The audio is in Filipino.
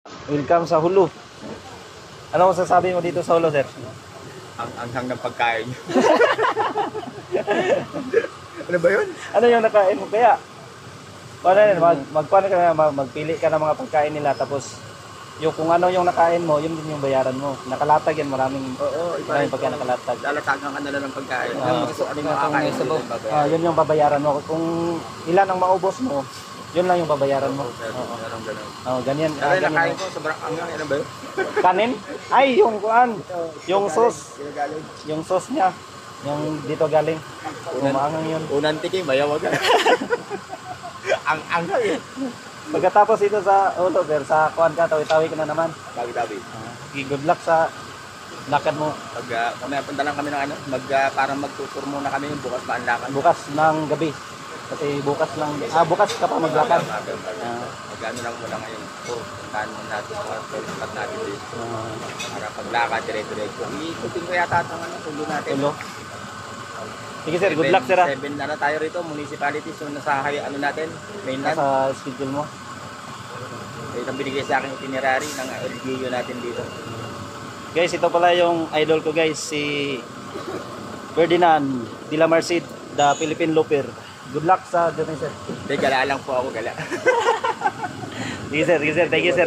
Welcome sa Hulu. Ano masasabi mo dito sa Hulu, sir? Ang anghang ng pagkain. Ano ba yun? Ano yung nakain mo kaya? Paano yun? Magpaano ka na, magpili ka ng mga pagkain nila tapos yung kung ano yung nakain mo, yun din yung bayaran mo. Nakalatag yan, maraming iba pagkain nakalatag. Lalatagan ka na lang ng pagkain. Ano makakain mo? yun yung babayaran mo. Kung ilan ang maubos mo, yun lang yung babayaran mo. Meron ganun. Ganyan. Pero yung nakain ko, sobrang anghang. Ano ba yun? Kanin? Ay, yung kuan. Yung sauce. Ginagaling. Yung sauce niya. Yung dito galing. Umaangang yun. Unang tikim, mayawag ka. Ang anghang eh. Pagkatapos ito sa ulo, sir, sa kuan ka, tawi-tawi ka na naman. Tabi-tabi. Good luck sa lakad mo. Pag punta lang kami ng ano, parang magtutur muna kami yung bukas paanlakan. Bukas ng gabi. Kasi bukas lang. Bukas ka pa maglakad. Mag-ano lang muna ngayon. Puntahan muna natin kung spot natin dito. Para paglakad, dire-diretso. Ikutin ko yata itong tulo natin. Tulo. Sige sir, good luck sir. 7 na tayo rito, municipality. So nasa ano natin, mainland. Sa schedule mo. Ito ang binigay sa akin itinerary ng LGU natin dito. Guys, ito pala yung idol ko guys, si Ferdinand de la Merced, the Philippine Looper. Good luck sa journey sir. Gala lang po ako, gala. Sige sir, thank you sir.